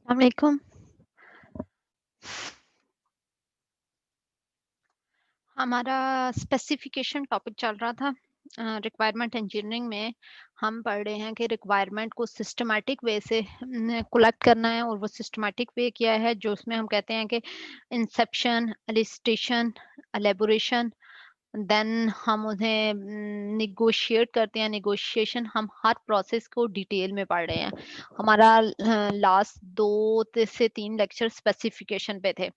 वालेकुम। हमारा specification topic चल रहा था। रिक्वायरमेंट इंजीनियरिंग में हम पढ़ रहे हैं कि रिक्वायरमेंट को सिस्टमैटिक वे से कलेक्ट करना है, और वो सिस्टमैटिक वे क्या है जो उसमें हम कहते हैं कि इंसेप्शन, एलिस्टेशन, एलेबोरेशन, देन हम उन्हें निगोशिएट करते हैं। निगोशिएशन, हम हर प्रोसेस को डिटेल में पढ़ रहे हैं। हमारा लास्ट 2 से 3 लेक्चर स्पेसिफिकेशन पे थे।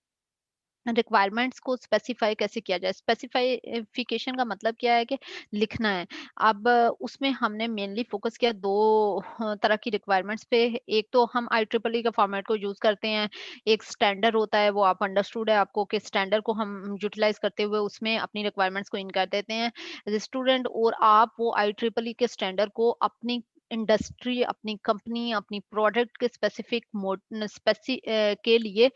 रिक्वायरमेंट्स को स्पेसिफाई कैसे किया जाए। स्पेसिफिकेशन का मतलब क्या है कि लिखना है। अब उसमें हमने मेनली फोकस किया दो तरह की रिक्वायरमेंट्स पे। एक तो हम IEEE का फॉर्मेट को यूज करते हैं। एक स्टैंडर्ड होता है, वो आप अंडरस्टूड है आपको कि स्टैंडर्ड को हम यूटिलाइज करते हुए उसमें अपनी रिक्वायरमेंट्स को इन कर देते हैं एज ए स्टूडेंट, और आप वो IEEE के स्टैंडर्ड को अपनी इंडस्ट्री, अपनी कंपनी, अपनी प्रोडक्ट के स्पेसिफिक के लिए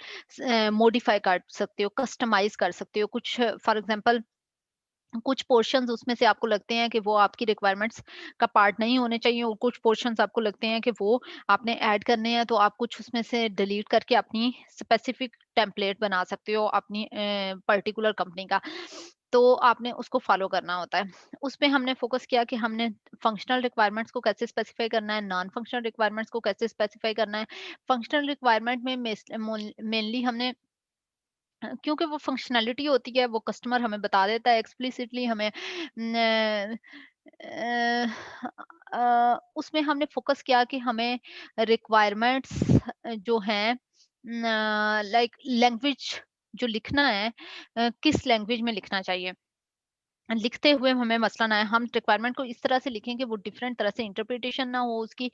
मॉडिफाई कर सकते हो, कस्टमाइज कर सकते हो। कुछ फॉर एग्जांपल कुछ पोर्शंस उसमें से आपको लगते हैं कि वो आपकी रिक्वायरमेंट्स का पार्ट नहीं होने चाहिए, और कुछ पोर्शंस आपको लगते हैं कि वो आपने ऐड करने हैं, तो आप कुछ उसमें से डिलीट करके अपनी स्पेसिफिक टेम्पलेट बना सकते हो अपनी पर्टिकुलर कंपनी का। तो आपने उसको फॉलो करना होता है। उसमें हमने फोकस किया कि हमने फंक्शनल रिक्वायरमेंट्स को कैसे स्पेसिफाई करना है, नॉन फंक्शनल रिक्वायरमेंट्स को कैसे स्पेसिफाई करना है। फंक्शनल रिक्वायरमेंट में मेनली हमने क्योंकि वो फंक्शनैलिटी होती है, वो कस्टमर हमें बता देता है एक्सप्लिसिटली हमें। न, उसमें हमने फोकस किया कि हमें रिक्वायरमेंट्स जो हैं, लाइक लैंग्वेज जो लिखना है, किस लैंग्वेज में लिखना चाहिए। लिखते हुए हमें मसला ना आए, हम रिक्वायरमेंट को इस तरह से लिखें कि वो डिफरेंट तरह से इंटरप्रिटेशन ना हो उसकी।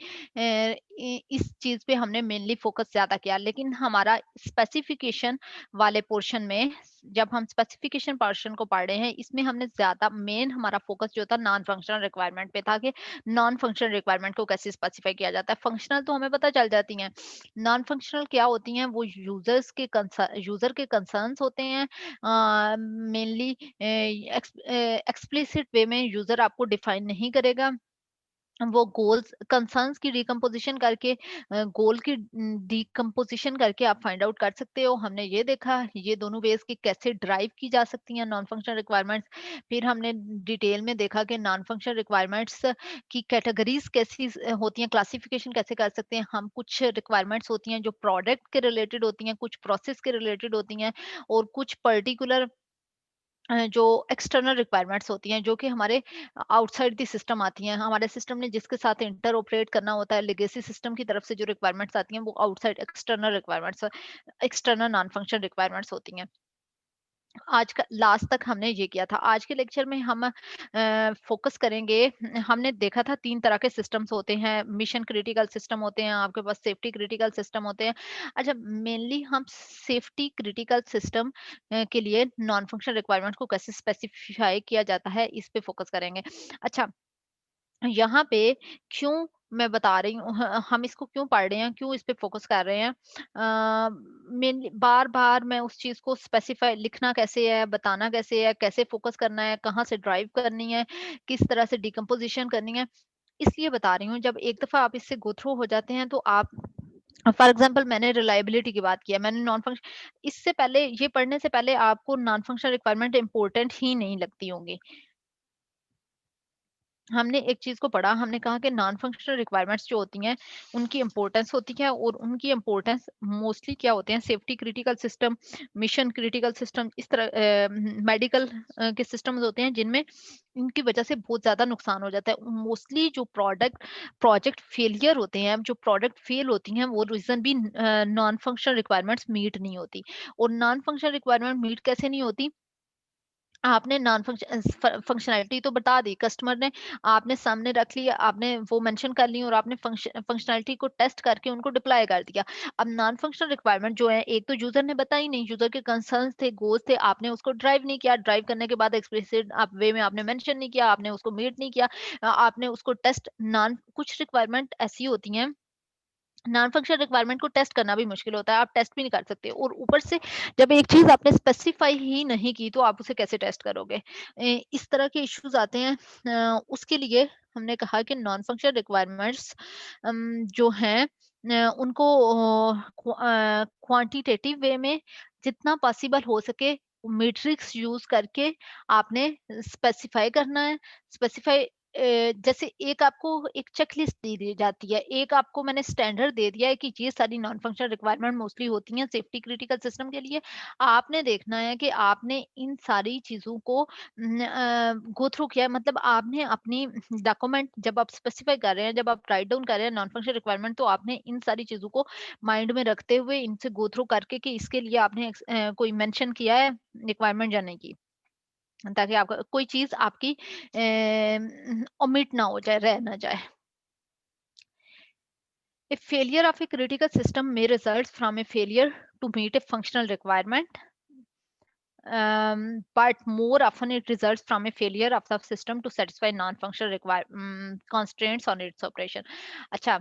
इस चीज पे हमने मेनली फोकस ज्यादा किया। लेकिन हमारा स्पेसिफिकेशन वाले पोर्शन में, जब हम स्पेसिफिकेशन पोर्शन को पढ़ रहे हैं, इसमें हमने ज्यादा मेन हमारा फोकस जो था नॉन फंक्शनल रिक्वायरमेंट पे था कि नॉन फंक्शनल रिक्वायरमेंट को कैसे स्पेसिफाई किया जाता है। फंक्शनल तो हमें पता चल जाती हैं, नॉन फंक्शनल क्या होती हैं, वो यूजर के कंसर्न्स होते हैं। मेनली एक्सप्लिसिट वे में यूजर आपको डिफाइन नहीं करेगा। वो गोल्स कंसर्न्स की डिकम्पोजिशन करके, गोल की डिकम्पोजिशन करके आप फाइंड आउट कर सकते हो। हमने ये देखा ये दोनों वेज की कैसे ड्राइव की जा सकती हैं नॉन फंक्शनल रिक्वायरमेंट्स। फिर हमने डिटेल में देखा कि नॉन फंक्शनल रिक्वायरमेंट्स की कैटेगरीज कैसी होती हैं, क्लासिफिकेशन कैसे कर सकते हैं हम। कुछ रिक्वायरमेंट्स होती हैं जो प्रोडक्ट के रिलेटेड होती हैं, कुछ प्रोसेस के रिलेटेड होती हैं, और कुछ पर्टिकुलर जो एक्सटर्नल रिक्वायरमेंट्स होती हैं जो कि हमारे आउटसाइड द सिस्टम आती हैं। हमारे सिस्टम ने जिसके साथ इंटर ऑपरेट करना होता है, लेगेसी सिस्टम की तरफ से जो रिक्वायरमेंट्स आती हैं वो outside external requirements, external non functional requirements होती हैं। आज का लास्ट तक हमने ये किया था। आज के लेक्चर में हम फोकस करेंगे। हमने देखा था 3 तरह के सिस्टम्स होते हैं, मिशन क्रिटिकल सिस्टम होते हैं, आपके पास सेफ्टी क्रिटिकल सिस्टम होते हैं। अच्छा, मेनली हम सेफ्टी क्रिटिकल सिस्टम के लिए नॉन फंक्शनल रिक्वायरमेंट को कैसे स्पेसिफाई किया जाता है, इस पे फोकस करेंगे। अच्छा, यहाँ पे क्यों मैं बता रही हूँ, हम इसको क्यों पढ़ रहे हैं, क्यों इस पे फोकस कर रहे हैं। मेनली बार बार मैं उस चीज को स्पेसिफाई, लिखना कैसे है, बताना कैसे है, कैसे फोकस करना है, कहाँ से ड्राइव करनी है, किस तरह से डिकम्पोजिशन करनी है, इसलिए बता रही हूँ। जब एक दफा आप इससे गो थ्रू हो जाते हैं तो आप, फॉर एग्जाम्पल मैंने रिलायबिलिटी की बात किया, मैंने नॉन फंक्शन, इससे पहले ये पढ़ने से पहले आपको नॉन फंक्शनल रिक्वायरमेंट इंपॉर्टेंट ही नहीं लगती होंगी। हमने एक चीज को पढ़ा, हमने कहा कि नॉन फंक्शनल रिक्वायरमेंट्स जो होती हैं उनकी इंपॉर्टेंस होती है, और उनकी इंपॉर्टेंस मोस्टली क्या होते हैं, safety critical system, mission critical system, इस तरह मेडिकल के सिस्टम्स होते हैं जिनमें इनकी वजह से बहुत ज्यादा नुकसान हो जाता है। मोस्टली जो प्रोजेक्ट फेलियर होते हैं, जो प्रोडक्ट फेल होती हैं, वो रीजन भी नॉन फंक्शनल रिक्वायरमेंट्स मीट नहीं होती। और नॉन फंक्शनल रिक्वायरमेंट मीट कैसे नहीं होती, आपने नॉन फंक्शनैलिटी तो बता दी, कस्टमर ने आपने सामने रख लिया, आपने वो मेंशन कर ली, और आपने फंक्शनैलिटी को टेस्ट करके उनको डिप्लॉय कर दिया। अब नॉन फंक्शनल रिक्वायरमेंट जो है, एक तो यूजर ने बताई नहीं, यूजर के कंसर्न्स थे, गोल्स थे, आपने उसको ड्राइव नहीं किया, ड्राइव करने के बाद एक्सप्लिसिट आप वे में आपने मेंशन नहीं किया, आपने उसको मीट नहीं किया, आपने उसको टेस्ट, नॉन कुछ रिक्वायरमेंट ऐसी होती हैं, नॉन फंक्शनल रिक्वायरमेंट को टेस्ट करना भी मुश्किल होता है, आप टेस्ट भी नहीं कर सकते, और ऊपर से जब एक चीज आपने स्पेसिफाई ही नहीं की तो आप उसे कैसे टेस्ट करोगे। इस तरह के इश्यूज आते हैं। उसके लिए हमने कहा कि नॉन फंक्शनल रिक्वायरमेंट्स जो हैं उनको क्वांटिटेटिव वे में जितना पॉसिबल हो सके मैट्रिक्स यूज़ करके आपने स्पेसिफाई करना है। स्पेसिफाई जैसे एक आपको एक चेकलिस्ट दे दी जाती है, एक आपको मैंने स्टैंडर्ड दे दिया है कि ये सारी नॉन फंक्शनल रिक्वायरमेंट मोस्टली होती हैं सेफ्टी क्रिटिकल सिस्टम के लिए। आपने देखना है कि आपने इन सारी चीज़ों को गो थ्रू किया है, मतलब आपने अपनी डॉक्यूमेंट जब आप स्पेसिफाई कर रहे हैं, जब आप राइट डाउन कर रहे हैं नॉन फंक्शनल रिक्वायरमेंट, तो आपने इन सारी चीज़ों को माइंड में रखते हुए इनसे गो थ्रू करके कि इसके लिए आपने कोई मेंशन किया है रिक्वायरमेंट या नहीं की, ताकि आपका कोई चीज़ आपकी ओमिट ना हो जाए, रह ना जाए। A failure of a critical system may result from a failure to meet a functional requirement, but more often it results from a failure of the system to satisfy non-functional constraints on its operation. अच्छा,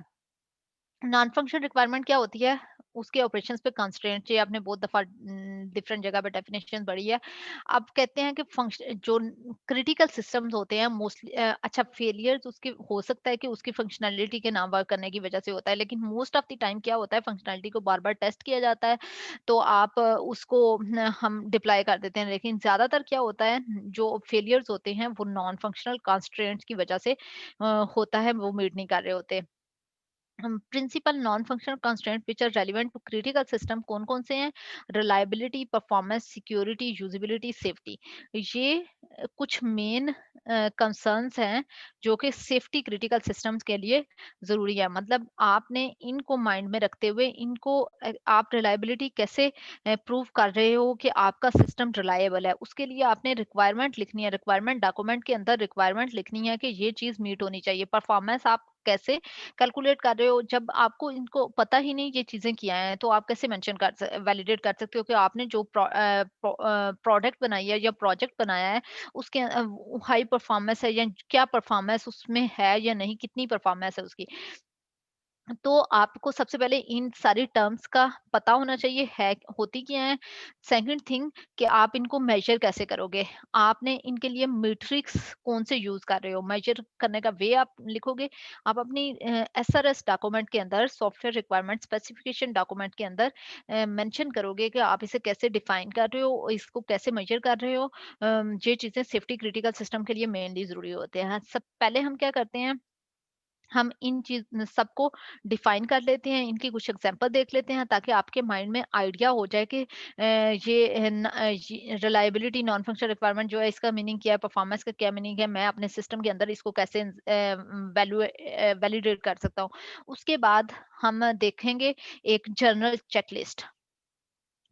non functional requirement क्या होती है? उसके operations पे constraint, ये आपने बहुत दफा डिफरेंट जगह पे डेफिनेशन पढ़ी है। अब कहते हैं कि फंक्शन जो क्रिटिकल सिस्टम्स होते हैं मोस्टली, अच्छा फेलियर्स उसके हो सकता है कि उसकी फंक्शनैलिटी के ना वर्क करने की वजह से होता है, लेकिन मोस्ट ऑफ द टाइम क्या होता है, फंक्शनैलिटी को बार बार टेस्ट किया जाता है, तो आप उसको हम डिप्लॉय कर देते हैं, लेकिन ज्यादातर क्या होता है, जो फेलियर्स होते हैं वो नॉन फंक्शनल कंस्ट्रेंट्स की वजह से होता है, वो मीट नहीं कर रहे होते। Principal non functional constraint which are relevant to critical system कौन कौन से हैं? Reliability, performance, security, usability, safety. ये कुछ मेन कंसर्न्स हैं जो कि सेफ्टी क्रिटिकल सिस्टम्स के लिए जरूरी है। मतलब आपने इनको माइंड में रखते हुए इनको आप रिलायबिलिटी कैसे प्रूव कर रहे हो कि आपका सिस्टम रिलायबल है, उसके लिए आपने रिक्वायरमेंट लिखनी है, रिक्वायरमेंट डॉक्यूमेंट के अंदर रिक्वायरमेंट लिखनी है कि ये चीज मीट होनी चाहिए। परफॉर्मेंस आप कैसे कैलकुलेट कर रहे हो, जब आपको इनको पता ही नहीं ये चीजें क्या हैं, तो आप कैसे मेंशन कर वैलिडेट कर सकते हो कि आपने जो प्रोडक्ट बनाई है या प्रोजेक्ट बनाया है उसके हाई परफॉर्मेंस है या क्या परफॉर्मेंस उसमें है या नहीं, कितनी परफॉर्मेंस है उसकी। तो आपको सबसे पहले इन सारी टर्म्स का पता होना चाहिए है होती क्या है। सेकंड थिंग कि आप इनको मेजर कैसे करोगे, आपने इनके लिए मैट्रिक्स कौन से यूज कर रहे हो, मेजर करने का वे आप लिखोगे। आप अपनी एसआरएस डॉक्यूमेंट के अंदर, सॉफ्टवेयर रिक्वायरमेंट स्पेसिफिकेशन डॉक्यूमेंट के अंदर मेंशन करोगे कि आप इसे कैसे डिफाइन कर रहे हो, इसको कैसे मेजर कर रहे हो। ये चीजें सेफ्टी क्रिटिकल सिस्टम के लिए मेनली जरूरी होते हैं। सब पहले हम क्या करते हैं, हम इन चीज सबको डिफाइन कर लेते हैं, इनकी कुछ एग्जांपल देख लेते हैं, ताकि आपके माइंड में आइडिया हो जाए कि ये रिलायबिलिटी नॉन फंक्शनल रिक्वायरमेंट जो है इसका मीनिंग क्या है, परफॉर्मेंस का क्या मीनिंग है, मैं अपने सिस्टम के अंदर इसको कैसे वैलिडेट कर सकता हूँ। उसके बाद हम देखेंगे एक जनरल चेकलिस्ट।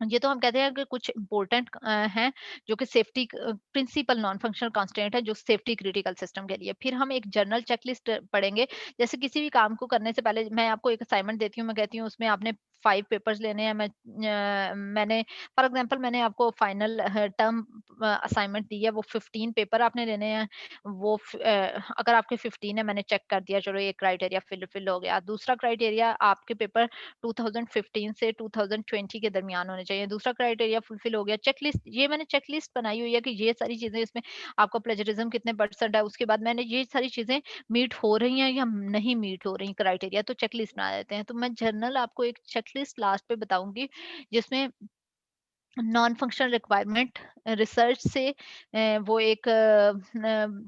ये तो हम कहते हैं कि कुछ इंपॉर्टेंट हैं जो कि safety principal non functional constant है जो सेफ्टी क्रिटिकल सिस्टम के लिए। फिर हम एक जर्नल चेकलिस्ट पढ़ेंगे। जैसे किसी भी काम को करने से पहले मैं आपको एक असाइनमेंट देती हूँ, मैं कहती हूँ उसमें आपने 5 पेपर्स लेने हैं। मैंने फॉर एग्जांपल मैंने आपको फाइनल टर्म असाइनमेंट दी है, वो 15 पेपर आपने लेने हैं। अगर आपके 15 है, मैंने चेक कर दिया, चलो ये क्राइटेरिया फिल हो गया। दूसरा क्राइटेरिया, आपके पेपर 2015 से 2020 के दरमियान होने चाहिए। दूसरा क्राइटेरिया फुलफिल हो गया। चेकलिस्ट, ये मैंने चेकलिस्ट बनाई हुई है कि ये सारी चीजें इसमें आपका प्लेजरिज्म कितने परसेंट है। उसके बाद मैंने ये सारी चीजें मीट हो रही हैं या नहीं मीट हो रही क्राइटेरिया, तो चेकलिस्ट बना देते हैं। तो मैं जर्नल आपको एक चेकलिस्ट लास्ट पे बताऊंगी जिसमें नॉन फंक्शनल रिक्वायरमेंट रिसर्च से वो एक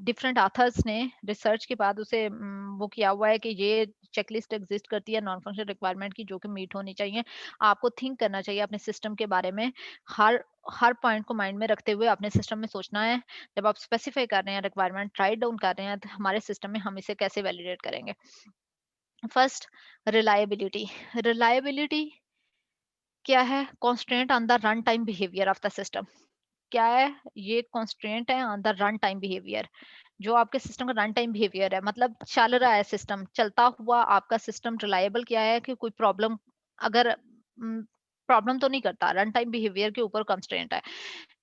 डिफरेंट ऑथर्स ने रिसर्च के बाद उसे वो किया हुआ है कि ये चेकलिस्ट एग्जिस्ट करती है नॉन फंक्शनल रिक्वायरमेंट की, जो कि मीट होनी चाहिए। आपको थिंक करना चाहिए अपने सिस्टम के बारे में। हर हर पॉइंट को माइंड में रखते हुए अपने सिस्टम में सोचना है। जब आप स्पेसिफाई कर रहे हैं, रिक्वायरमेंट राइट डाउन कर रहे हैं, तो हमारे सिस्टम में हम इसे कैसे वैलिडेट करेंगे। First, reliability. रिलायबिलिटी क्या है? Constant on the run time behaviour of the system. क्या है? ये कॉन्स्ट्रेंट है on the run time behaviour. जो आपके सिस्टम का रन टाइम बिहेवियर है, मतलब चल रहा है सिस्टम, चलता हुआ आपका सिस्टम रिलायबल क्या है कि कोई प्रॉब्लम, अगर प्रॉब्लम तो नहीं करता, रन टाइम बिहेवियर के ऊपर कंस्ट्रेंट है।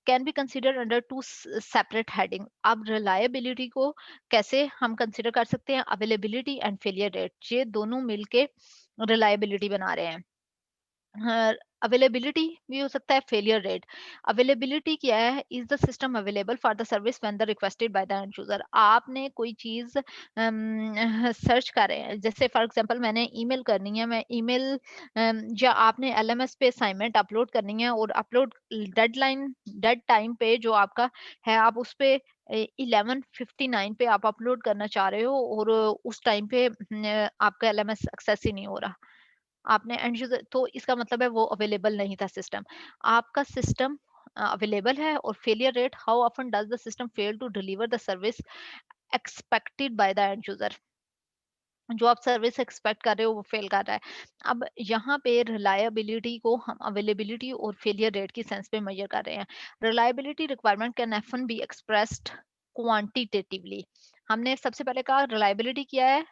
Can be considered under to separate heading. अब रिलायबिलिटी को कैसे हम कंसिडर कर सकते हैं? अवेलेबिलिटी एंड फेलियर रेट, ये दोनों मिलके रिलायबिलिटी बना रहे हैं। अवेलेबिलिटी भी हो सकता है, फेलियर रेट। अवेलेबिलिटी क्या है? Is the system available for the service when the requested bye the and user. आपने कोई चीज सर्च कर रहे हैं, जैसे फॉर एग्जांपल मैंने ईमेल करनी है, मैं ईमेल या आपने एलएमएस पे असाइनमेंट अपलोड करनी है और अपलोड डेडलाइन डेड टाइम पे जो आपका है, आप उस पे 11:59 पे आप अपलोड करना चाह रहे हो और उस टाइम पे आपका एलएमएस एक्सेस ही नहीं हो रहा। आपने एंड यूज़र, तो इसका मतलब है वो अवेलेबल नहीं था सिस्टम। आपका सिस्टम अवेलेबल है। और failure rate, how often does the system fail to deliver the service expected by the end user. जो आप सर्विस एक्सपेक्ट कर रहे हो वो फेल कर रहा है। अब यहाँ पे रिलायबिलिटी को हम अवेलेबिलिटी और फेलियर रेट की सेंस पे मेजर कर रहे हैं। Reliability requirement can often be expressed quantitatively. हमने सबसे पहले कहा रिलायबिलिटी क्या है?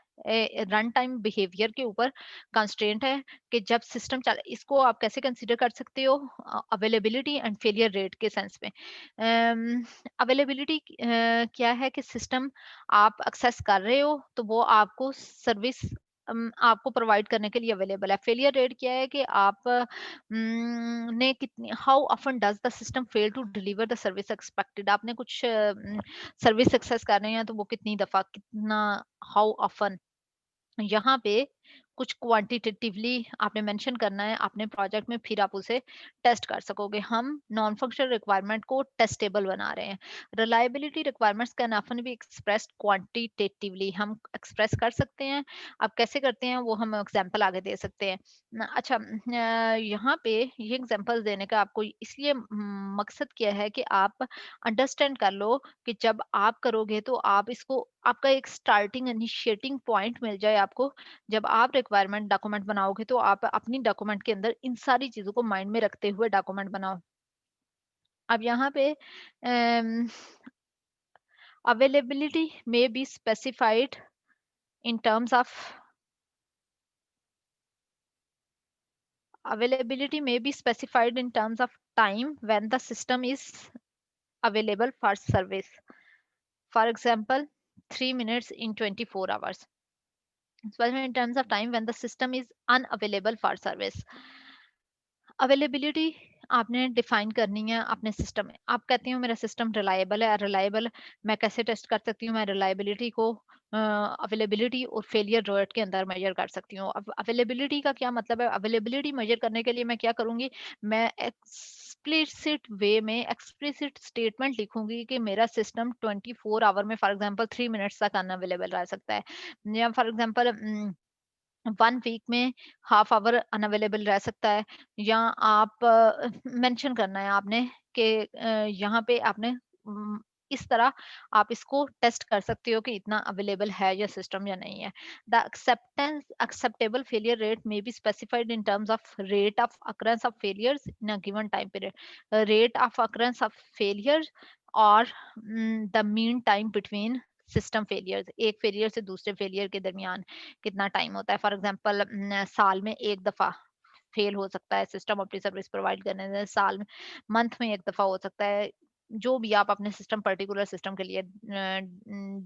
रन टाइम बिहेवियर के ऊपर कंस्ट्रेंट है कि जब सिस्टम चल, इसको आप कैसे कंसीडर कर सकते हो? अवेलेबिलिटी एंड फेलियर रेट के सेंस में। अवेलेबिलिटी क्या है कि सिस्टम आप एक्सेस कर रहे हो तो वो आपको सर्विस आपको प्रोवाइड करने के लिए अवेलेबल है। फेलियर रेट क्या है कि आप ने कितनी, how often does the system fail to deliver the service expected. आपने कुछ सर्विस एक्सेस कर रहे हैं तो वो कितनी दफा, कितना, हाउ ऑफन, यहाँ पे कुछ क्वांटिटेटिवली आपने मेंशन करना है अपने प्रोजेक्ट में, फिर आप उसे टेस्ट कर सकोगे। हम नॉन फंक्शनल रिक्वायरमेंट को टेस्टेबल बना रहे हैं। Reliability requirements can often be expressed quantitatively. हम एक्सप्रेस कर सकते हैं। अब कैसे करते हैं वो हम एग्जांपल आगे दे सकते हैं। अच्छा, यहाँ पे ये एग्जांपल देने का आपको इसलिए मकसद क्या है कि आप अंडरस्टैंड कर लो कि जब आप करोगे तो आप इसको, आपका एक स्टार्टिंग इनिशिएटिंग पॉइंट मिल जाए आपको। जब आप रिक्वायरमेंट डॉक्यूमेंट बनाओगे तो आप अपनी डॉक्यूमेंट के अंदर इन सारी चीज़ों को माइंड में रखते हुए डॉक्यूमेंट बनाओ। अब यहाँ पे अवेलेबिलिटी में B specified in terms of availability may be specified in terms of time when the system is available for service. For example, 3 minutes in 24 hours. Specified in terms of time when the system is unavailable for service. Availability आपने define करनी है अपने system में। आप कहते हो मेरा system reliable है, रिलायबल मैं कैसे टेस्ट कर सकती हूँ? मैं रिलायबिलिटी को अवेलेबिलिटी और फेलियर रेट के अंदर मेजर कर सकती हूँ। अब अवेलेबिलिटी का क्या मतलब है? अवेलेबिलिटी मेजर करने के लिए मैं क्या करूँगी? मैं एक्सप्लिसिट वे में एक्सप्लिसिट स्टेटमेंट लिखूंगी कि मेरा सिस्टम 24 आवर में फॉर एग्जांपल 3 मिनट्स तक अनअवेलेबल रह सकता है, या फॉर एग्जांपल 1 वीक में हाफ आवर अनअवेलेबल रह सकता है। या आप मेंशन करना है आपने कि यहाँ पे आपने इस तरह आप इसको टेस्ट कर सकते हो कि इतना अवेलेबल है या सिस्टम या नहीं है। The acceptance acceptable failure rate may be specified in terms of rate of occurrence of failures in a given time period. Rate of occurrence of failure और the mean time between system failures, एक failure से दूसरे failure के दरमियान कितना time होता है। For example साल में एक दफा फेल हो सकता है सिस्टम अपनी सर्विस प्रोवाइड करने से, साल में, मंथ में एक दफा हो सकता है। जो भी आप अपने सिस्टम पर्टिकुलर सिस्टम के लिए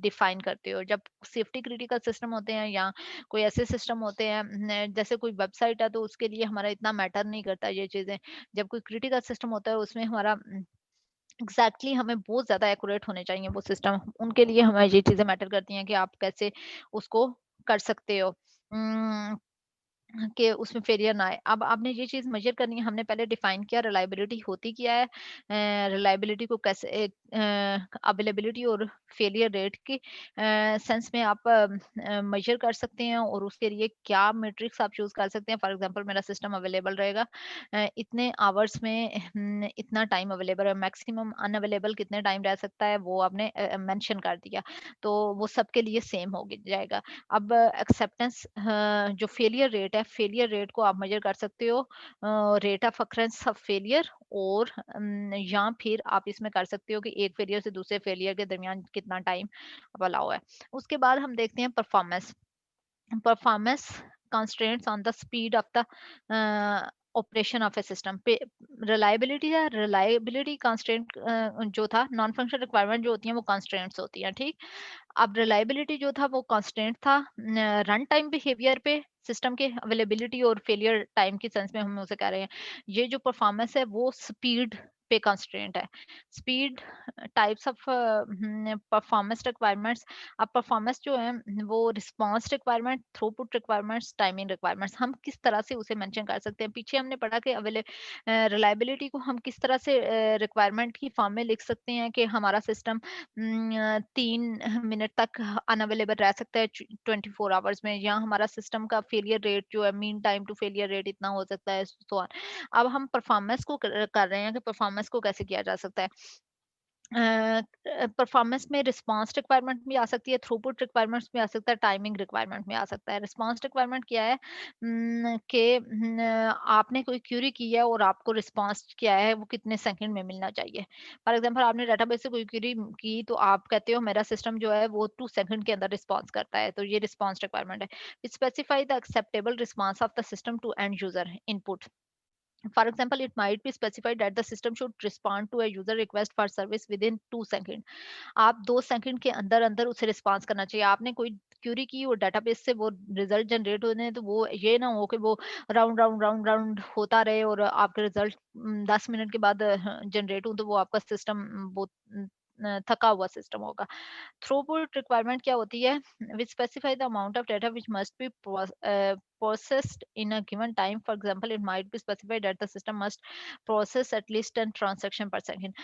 डिफाइन करते हो। जब सेफ्टी क्रिटिकल सिस्टम होते हैं या कोई ऐसे सिस्टम होते हैं जैसे कोई वेबसाइट है, तो उसके लिए हमारा इतना मैटर नहीं करता ये चीजें। जब कोई क्रिटिकल सिस्टम होता है उसमें हमारा हमें बहुत ज़्यादा एक्यूरेट होने चाहिए वो सिस्टम, उनके लिए हमें ये चीज़ें मैटर करती हैं कि आप कैसे उसको कर सकते हो। उम, कि उसमें फेलियर ना आए। अब आपने ये चीज़ मेजर करनी है, हमने पहले डिफाइन किया रिलायबिलिटी होती क्या है, रिलायबिलिटी को कैसे अवेलेबिलिटी और फेलियर रेट के सेंस में आप मेजर कर सकते हैं और उसके लिए क्या मैट्रिक्स आप चूज कर सकते हैं। फॉर एग्जांपल मेरा सिस्टम अवेलेबल रहेगा इतने आवर्स में, इतना टाइम अवेलेबल है, मैक्सिमम अनअवेलेबल कितने टाइम रह सकता है वो आपने मेंशन कर दिया, तो वो सबके लिए सेम हो जाएगा। अब एक्सेप्टेंस जो फेलियर रेट है, फेलियर रेट को आप मेजर कर सकते हो rate of occurrence of failure, और या फिर आप इसमें कर सकते हो कि एक फेलियर से दूसरे फेलियर के दरमियान कितना टाइम अलाउ है। उसके बाद हम देखते हैं performance. Performance constraints on the speed of the operation of A system पे। रिलायबिलिटी है, रिलायबिलिटी कंस्ट्रेंट जो था, नॉन फंक्शनल रिक्वायरमेंट जो होती हैं वो कंस्ट्रेंट्स होती हैं, ठीक। अब रिलायबिलिटी जो था वो कांस्टेंट था रन टाइम बिहेवियर पे, सिस्टम के अवेलेबिलिटी और फेलियर टाइम के सेंस में हम उसे कह रहे हैं। ये जो परफॉर्मेंस है वो स्पीड पे कंस्ट्रेंट है। Speed types of performance requirements. अब परफॉर्मेंस जो है वो response requirement, throughput requirements, timing requirements, हम किस तरह से उसे मेंशन कर सकते हैं। पीछे हमने पढ़ा कि रिलायबिलिटी को हम किस तरह से रिक्वायरमेंट की फॉर्म में लिख सकते हैं कि हमारा सिस्टम 3 मिनट तक अनअवेलेबल रह सकता है 24 आवर्स में, या हमारा सिस्टम का फेलियर रेट जो है mean time to failure rate इतना हो सकता है, सो ऑन। अब हम परफॉर्मेंस को कर रहे हैं कि परफॉर्मेंस को कैसे किया जा सकता है। परफॉर्मेंस में रिस्पांस रिक्वायरमेंट भी आ सकती है, थ्रूपुट रिक्वायरमेंट्स भी आ सकता है, टाइमिंग रिक्वायरमेंट भी आ सकता है। रिस्पांस रिक्वायरमेंट क्या है कि आपने कोई क्यूरी की है और आपको रिस्पांस क्या है वो कितने सेकंड में मिलना चाहिए। फॉर एग्जांपल आपने डेटाबेस से कोई क्यूरी की तो आप कहते हो मेरा सिस्टम जो है वो 2 सेकंड के अंदर रिस्पांस करता है, तो ये रिस्पांस रिक्वायरमेंट है। Specify the acceptable response of the system to end user input. For example, it might be specified that the system should respond to a user request for service within 2 second. आप 2 second के अंदर अंदर उसे response करना चाहिए। आपने कोई Curie की और डेटाबेस से वो रिजल्ट जनरेट होने हैं, तो वो ये ना हो कि वो राउंड राउंड राउंड राउंड होता रहे और आपके रिजल्ट 10 मिनट के बाद जनरेट हो, तो वो आपका सिस्टम बहुत थका हुआ सिस्टम होगा। थ्रूपुट रिक्वायरमेंट क्या होती है? Which specify the amount of data which must be processed in a given time. For example, it might be specified that the system must process at least 10 transaction per second.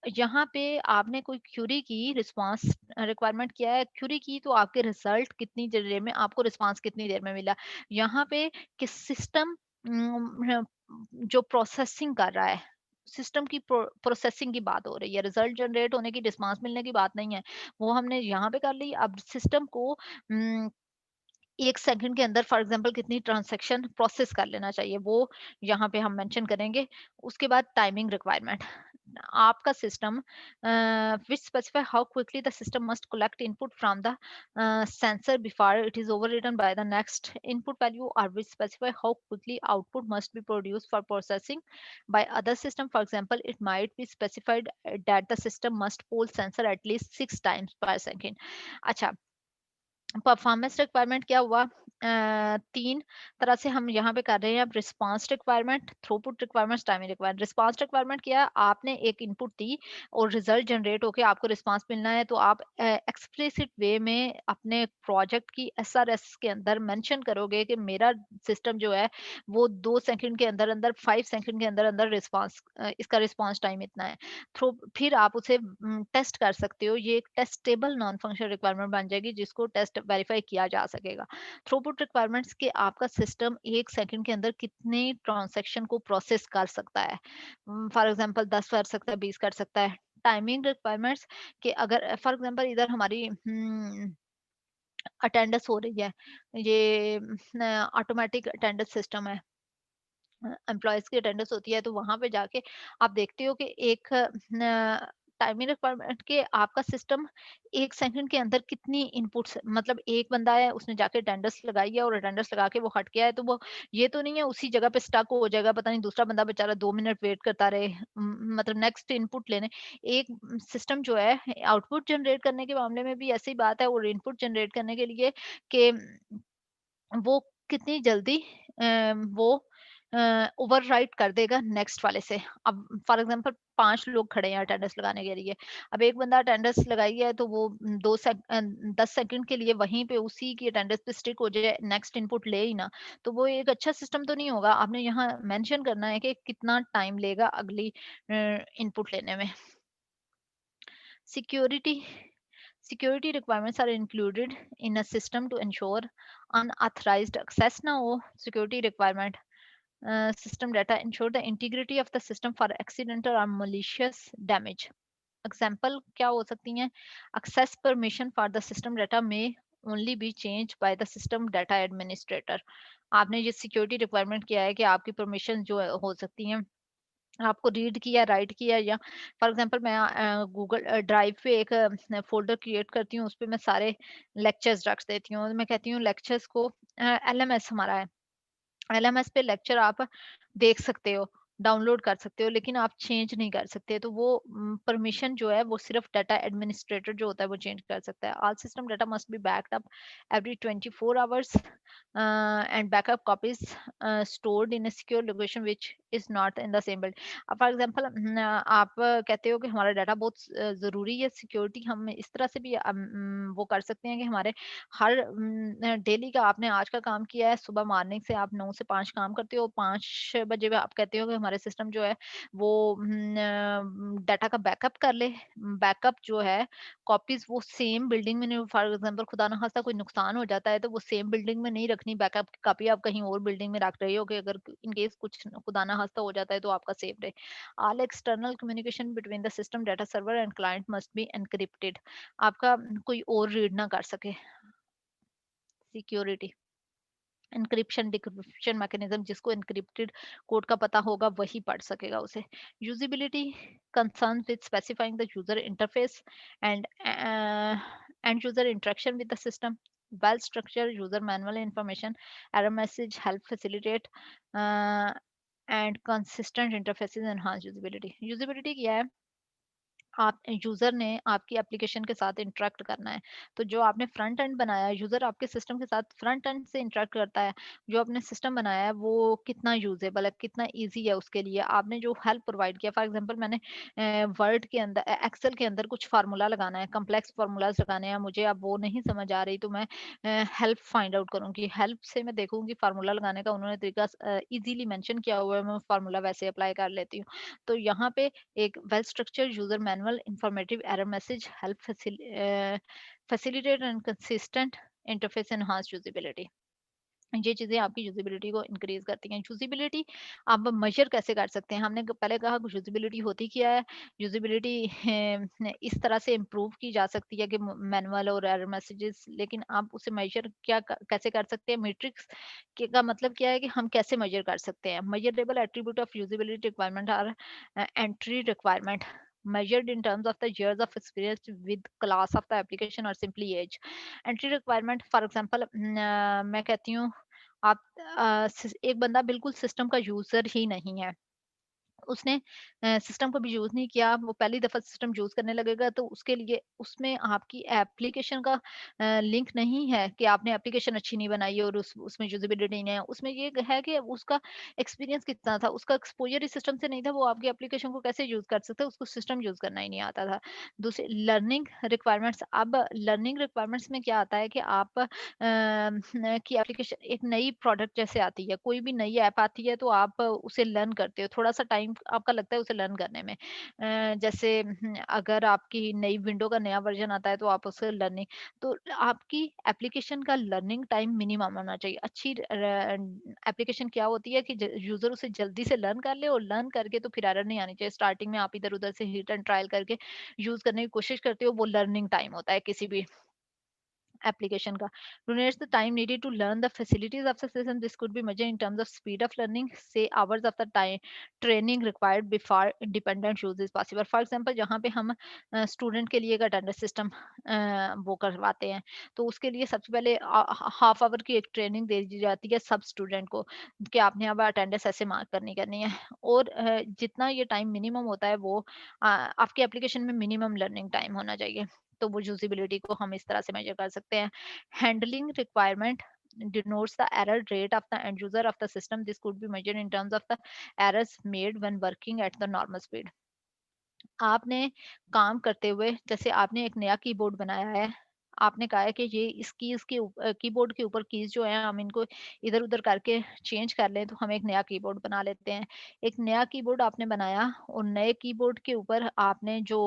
यहाँ पे आपने कोई Curie की, response requirement किया है, Curie की तो आपके रिजल्ट कितनी देर में, आपको रिस्पांस कितनी देर में मिला। यहाँ पे कि सिस्टम जो प्रोसेसिंग कर रहा है, सिस्टम की प्रोसेसिंग की बात हो रही है, रिजल्ट जनरेट होने की, रिस्पांस मिलने की बात नहीं है। वो हमने यहाँ पे कर ली। अब सिस्टम को 1 सेकंड के अंदर फॉर एग्जांपल कितनी ट्रांज़ैक्शन प्रोसेस कर लेना चाहिए, वो यहाँ पे हम मेंशन करेंगे। उसके बाद टाइमिंग रिक्वायरमेंट। आपका system which specify how quickly the system must collect input from the sensor before it is overridden by the next input value, और which specify how quickly output must be produced for processing by other system. For example, it might be specified that the system must poll sensor at least 6 times per second. अच्छा, performance requirement क्या हुआ? 3 तरह से हम यहाँ पे कर रहे हैं। अब response requirement, throughput requirements, timing requirement. Response requirement क्या है? आपने एक इनपुट दी और रिजल्ट जनरेट होके आपको रिस्पांस मिलना है, तो आप एक्सप्लिसिट वे में अपने प्रोजेक्ट की एसआरएस के अंदर मेंशन करोगे कि मेरा सिस्टम जो है वो 2 सेकंड के अंदर-अंदर, 5 सेकंड के अंदर-अंदर रिस्पांस, इसका रिस्पांस टाइम इतना है। थ्रू फिर आप उसे टेस्ट कर सकते हो। ये एक टेस्टेबल नॉन फंक्शनल रिक्वायरमेंट बन जाएगी जिसको टेस्ट वेरीफाई किया जा सकेगा। थ्रूपुट रिक्वायरमेंट्स के आपका सिस्टम 1 सेकंड के अंदर कितने ट्रांजैक्शन को प्रोसेस कर सकता है। फॉर एग्जांपल 10 कर सकता है, 20 कर सकता है। टाइमिंग रिक्वायरमेंट्स के अगर फॉर एग्जांपल इधर हमारी अटेंडेंस हो रही है, ये ऑटोमेटिक अटेंडेंस सिस्टम है, एम्प्लॉइज की अटेंडेंस होती है, तो वहां पे जाके आप देखते हो कि एक टाइमिंग रिक्वायरमेंट के आपका सिस्टम 1 सेकंड के अंदर कितनी इनपुट्स, मतलब एक बंदा है उसने जाके अटेंडेंस लगाई है और अटेंडेंस लगा के वो हट गया है, तो वो ये तो नहीं है उसी जगह पे स्टक हो जाएगा, पता नहीं दूसरा बंदा बेचारा 2 मिनट वेट करता रहे, मतलब नेक्स्ट इनपुट लेने। एक सिस्टम जो है आउटपुट जनरेट करने के मामले में भी ऐसी बात है, और इनपुट जनरेट करने के लिए कि वो कितनी जल्दी वो ओवरराइड कर देगा नेक्स्ट वाले से। अब फॉर एग्जांपल 5 लोग खड़े हैं अटेंडेंस लगाने के लिए। अब एक बंदा अटेंडेंस लगाई है तो वो 10 सेकंड के लिए वहीं पे उसी की अटेंडेंस पे स्टिक हो जाए, नेक्स्ट इनपुट ले ही ना, तो वो एक अच्छा सिस्टम तो नहीं होगा। आपने यहाँ मेंशन करना है कि कितना टाइम लेगा अगली इनपुट लेने में। Security security requirements are included in a system to ensure unauthorized access ना हो। Security requirement system data ensure the integrity of the system for accidental or malicious damage. Example क्या हो सकती हैं? Access permission for the system data may only be changed by the system data administrator. आपने ये security requirement किया है कि आपकी permission जो हो सकती हैं, आपको रीड किया, राइट किया, या फॉर एग्जांपल मैं गूगल ड्राइव पे एक फ़ोल्डर क्रिएट करती हूँ, उसपे मैं सारे लेक्चर्स रख देती हूँ। मैं कहती हूँ लेक्चर्स को एलएमएस हमारा है, एलएमएस पे लेक्चर आप देख सकते हो। डाउनलोड कर सकते हो, लेकिन आप चेंज नहीं कर सकते। तो वो परमिशन जो है वो सिर्फ डाटा एडमिनिस्ट्रेटर जो होता है वो चेंज कर सकता है। All system data must be backed up every 24 hours and backup copies stored in a secure location which is not in the same build. For example आप कहते हो कि हमारा डाटा बहुत ज़रूरी है, सिक्योरिटी हम इस तरह से भी वो कर सकते हैं कि हमारे हर डेली का आपने आज का काम किया है, सुबह मॉर्निंग से आप 9 से 5 काम करते हो, 5 बजे में आप कहते हो कि हमारे सिस्टम जो है वो डाटा का बैकअप कर ले। बैकअप जो है कॉपीज़ वो सेम बिल्डिंग में नहीं, फॉर एग्ज़ाम्पल खुदा ना खास्ता कोई नुकसान हो जाता है तो वो सेम बिल्डिंग में नहीं रखनी, बैकअप की कॉपी आप कहीं और बिल्डिंग में रख रहे हो कि अगर इन केस कुछ खुदा ना खास्ता हो जाता है तो आपका सेफ रहे। All external communication between the system data server and client must be encrypted. आपका कोई और रीड ना कर सके। सिक्योरिटी एन्क्रिप्शन डिक्रिप्शन मैकेनिज्म, जिसको एन्क्रिप्टेड कोड का पता होगा वही पढ़ सकेगा उसे। Usability concern with specifying the user interface and and user interaction with the system. Well structure user manual information error message help facilitate and consistent interfaces enhance usability. Usability क्या है? आप यूजर ने आपकी एप्लीकेशन के साथ interact करना है। तो जो आपने फ्रंट एंड बनाया है, यूजर आपके सिस्टम के साथ फ्रंट एंड से इंटरेक्ट करता है। जो आपने सिस्टम बनाया है वो कितना यूजेबल है, कितना इजी है उसके लिए। आपने जो हेल्प प्रोवाइड किया, फॉर एग्जांपल मैंने वर्ड के अंदर, एक्सेल के अंदर कुछ फार्मूला लगाना है, कॉम्प्लेक्स फार्मूलाज लगाने हैं मुझे, अब वो नहीं समझ आ रही तो मैं हेल्प फाइंड आउट करूंगी। हेल्प से मैं देखूंगी फार्मूला लगाने का उन्होंने तरीका इजीली मेंशन किया हुआ है, मैं फार्मूला वैसे अप्लाई कर लेती हूँ। तो यहाँ पे एक well structured user manual, informative error message help facilitate and consistent interface enhance usability. ये चीजें आपकी यूजिबिलिटी को इंक्रीज करती हैं। यूजिबिलिटी आप मेजर कैसे कर सकते हैं? हमने पहले कहा यूजिबिलिटी होती क्या है। यूजिबिलिटी इस तरह से इम्प्रूव की जा सकती है कि मैनुअल और एरर मैसेजेस, लेकिन आप उसे मेजर कैसे कर सकते हैं? मैट्रिक्स का मतलब क्या है कि हम कैसे मेजर कर सकते हैं? Measurable attribute of usability requirement are entry requirement measured in terms of the years of experience with class of the application or simply age. Entry requirement, for example, मैं कहती हूँ आप एक बंदा बिल्कुल सिस्टम का यूजर ही नहीं है, उसने सिस्टम को भी यूज़ नहीं किया, वो पहली दफ़ा सिस्टम यूज़ करने लगेगा तो उसके लिए उसमें आपकी एप्लीकेशन का लिंक नहीं है कि आपने एप्लीकेशन अच्छी नहीं बनाई है और उसमें यूज़ेबिलिटी नहीं है। उसमें ये है कि उसका एक्सपीरियंस कितना था, उसका एक्सपोज़र ही सिस्टम से नहीं था, वो आपकी एप्लीकेशन को कैसे यूज़ कर सकता है, उसको सिस्टम यूज़ करना ही नहीं आता था। दूसरी लर्निंग रिक्वायरमेंट्स, अब लर्निंग रिक्वायरमेंट्स में क्या आता है कि आप की एप्लीकेशन एक नई प्रोडक्ट जैसे आती है, कोई भी नई ऐप आती है तो आप उसे लर्न करते हो, थोड़ा-सा टाइम आपका लगता है उसे लर्न करने में। जैसे अगर आपकी नई विंडो का नया वर्ज़न आता है तो आप उसे लर्निंग, तो आपकी एप्लीकेशन का लर्निंग टाइम मिनिमम होना चाहिए। अच्छी एप्लीकेशन क्या होती है कि ज यूज़र उसे जल्दी से लर्न कर ले और लर्न करके तो फिर एरर नहीं आनी चाहिए। स्टार्टिंग में आप इधर-उधर से हिट एंड ट्रायल करके यूज़ करने की कोशिश करते हो, वो लर्निंग टाइम होता है किसी भी application ka donates the time needed to learn the facilities of the system. This could be measured in terms of speed of learning, say hours of the time training required before independent use is possible. For example, जहाँ पे हम student के लिए एक attendance system वो करवाते हैं, तो उसके लिए सबसे पहले हाफ आवर की एक ट्रेनिंग दे दी जाती है सब स्टूडेंट को कि आपने अब अटेंडेंस ऐसे मार्क करनी है। और जितना ये टाइम मिनिमम होता है वो आपके एप्लीकेशन में मिनिमम लर्निंग टाइम होना चाहिए। तो वो यूजिबिलिटी को हम इस तरह से मेजर कर सकते हैं। Handling requirement denotes the error rate of the end user of the system. This could be measured in terms of the errors made when working at the normal speed. आपने काम करते हुए, जैसे आपने एक नया कीबोर्ड बनाया है, आपने कहा है कि ये इस कीज़ के कीबोर्ड के ऊपर कीज़ जो हैं हम इनको इधर-उधर करके चेंज कर लें तो हम एक नया कीबोर्ड बना लेते हैं। एक नया कीबोर्ड आपने बनाया और नए कीबोर्ड के ऊपर आपने जो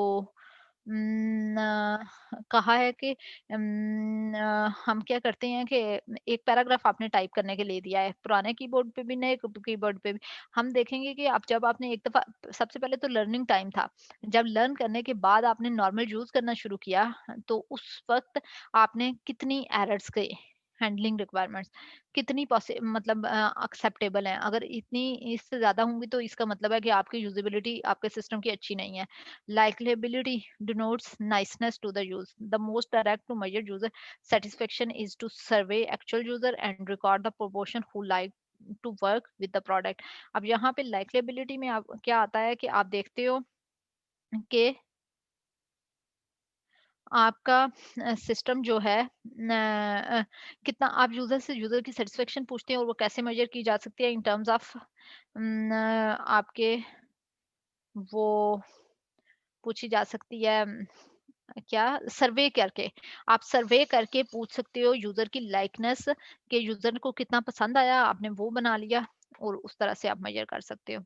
कहा है कि हम क्या करते हैं कि एक पैराग्राफ आपने टाइप करने के लिए दिया है, पुराने कीबोर्ड पे भी, नए कीबोर्ड पे भी। हम देखेंगे कि आप जब आपने एक दफ़ा, सबसे पहले तो लर्निंग टाइम था। जब लर्न करने के बाद आपने नॉर्मल यूज़ करना शुरू किया, तो उस वक़्त आपने कितनी एरर्स गए, हैंडलिंग रिक्वायरमेंट्स कितनी मतलब एक्सेप्टेबल हैं। अगर इतनी इससे ज़्यादा होंगी तो इसका मतलब है कि आपकी यूज़ेबिलिटी आपके सिस्टम की अच्छी नहीं है। Likability denotes niceness to the use. The most direct to measure user satisfaction is to survey actual user and record the proportion who like to work with the product. अब यहाँ पे likeability में आप क्या आता है कि आप देखते हो कि आपका सिस्टम जो है कितना आप यूज़र की सैटिस्फैक्शन पूछते हैं और वो कैसे मेज़र की जा सकती है इन टर्म्स ऑफ आपके वो पूछी जा सकती है क्या सर्वे करके। आप सर्वे करके पूछ सकते हो यूज़र की लाइकनेस कि यूज़र को कितना पसंद आया, आपने वो बना लिया और उस तरह से आप मेज़र कर सकते हो।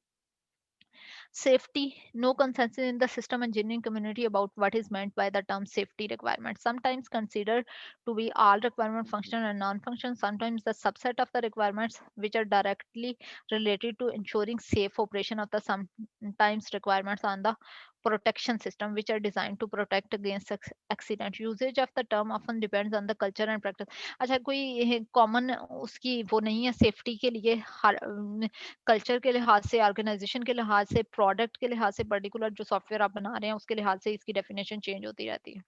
Safety, no consensus in the system engineering community about what is meant by the term safety requirement. Sometimes considered to be all requirement function and non-function, sometimes the subset of the requirements which are directly related to ensuring safe operation of the sometimes requirements on the protection system which are designed to protect against accident. Usage of the term often depends on the culture and practice. अच्छा कोई common उसकी वो नहीं है safety के लिए हर culture के लिहाज से, ऑर्गेनाइजेशन के लिहाज से, प्रोडक्ट के लिहाज से, पर्टिकुलर जो सॉफ्टवेयर आप बना रहे हैं उसके लिहाज से इसकी डेफिनेशन चेंज होती रहती है।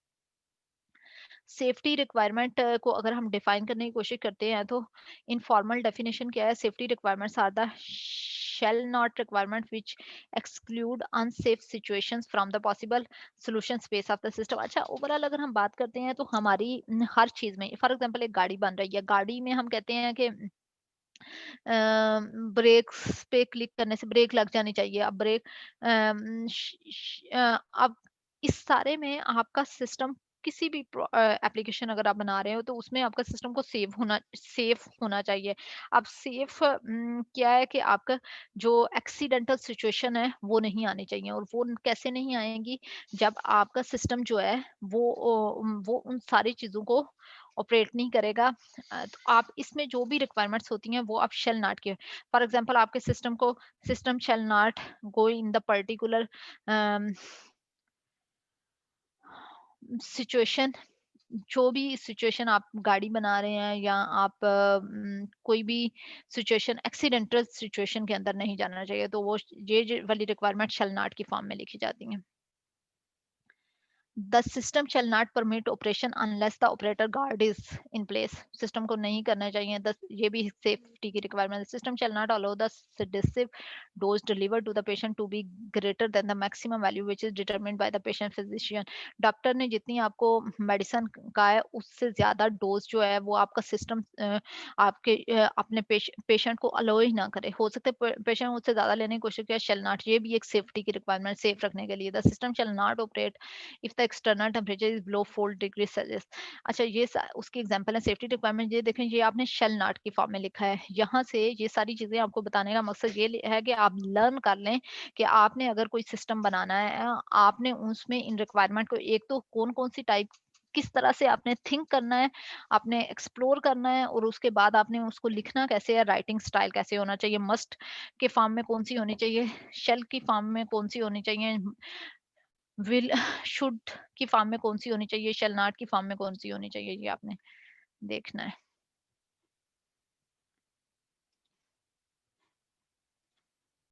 सेफ्टी रिक्वायरमेंट को अगर हम डिफाइन करने की कोशिश करते हैं तो इनफॉर्मल डेफिनेशन क्या है? Safety requirements are the shall not requirement which exclude unsafe situations from the possible solution space of the system। अच्छा ओवरऑल अगर हम बात करते हैं तो हमारी हर चीज में फॉर एग्जांपल एक गाड़ी बन रही है, गाड़ी में हम कहते हैं कि ब्रेक्स पे क्लिक करने से ब्रेक लग जानी चाहिए। अब ब्रेक अब इस सारे में आपका सिस्टम किसी भी एप्लीकेशन अगर आप बना रहे हो तो उसमें आपका सिस्टम को सेफ होना चाहिए। अब सेफ क्या है कि आपका जो एक्सीडेंटल सिचुएशन है वो नहीं आनी चाहिए और वो कैसे नहीं आएंगी जब आपका सिस्टम जो है वो उन सारी चीजों को ऑपरेट नहीं करेगा। तो आप इसमें जो भी रिक्वायरमेंट्स होती हैं वो आप शेल नॉट के फॉर एग्जांपल आपके सिस्टम को system shall not go in the particular situation. जो भी सिचुएशन आप गाड़ी बना रहे हैं या आप कोई भी सिचुएशन एक्सीडेंटल सिचुएशन के अंदर नहीं जाना चाहिए तो वो ये वाली रिक्वायरमेंट शेल नॉट की फॉर्म में लिखी जाती हैं। The system shall not permit operation unless the operator guard is in place. System को नहीं करना चाहिए ये भी सेफ्टी की requirement. System shall not allow the sedative dose deliver to the patient to be greater than the maximum value which is determined by the patient physician. Doctor ने जितनी आपको मेडिसिन का है उससे ज्यादा डोज जो है वो आपका सिस्टम आपके अपने पेशेंट को अलाउ ही ना करे। हो सकता है पेशेंट उससे ज्यादा लेने की कोशिश करे, शेल नॉट ये भी एक सेफ्टी की रिक्वायरमेंट सेफ रखने के लिए। The system shall not operate if the external temperature is below 4 degree Celsius. अच्छा ये उसकी एग्जांपल है सेफ्टी रिक्वायरमेंट। ये देखें ये आपने शेल नॉट की फॉर्म में लिखा है। यहाँ से ये सारी चीजें आपको बताने का मकसद ये है कि आप लर्न कर लें कि आपने अगर कोई सिस्टम बनाना है आपने उसमें इन रिक्वायरमेंट को एक तो कौन कौन सी टाइप किस तरह से आपने थिंक करना है, आपने एक्सप्लोर करना है और उसके बाद आपने उसको लिखना कैसे है, राइटिंग स्टाइल कैसे होना चाहिए, मस्ट के फॉर्म में कौन सी होनी चाहिए, शेल की फॉर्म में कौन सी होनी चाहिए, विल शुड की फॉर्म में कौन-सी होनी चाहिए, शैल नॉट की फॉर्म में कौन-सी होनी चाहिए, ये आपने देखना है।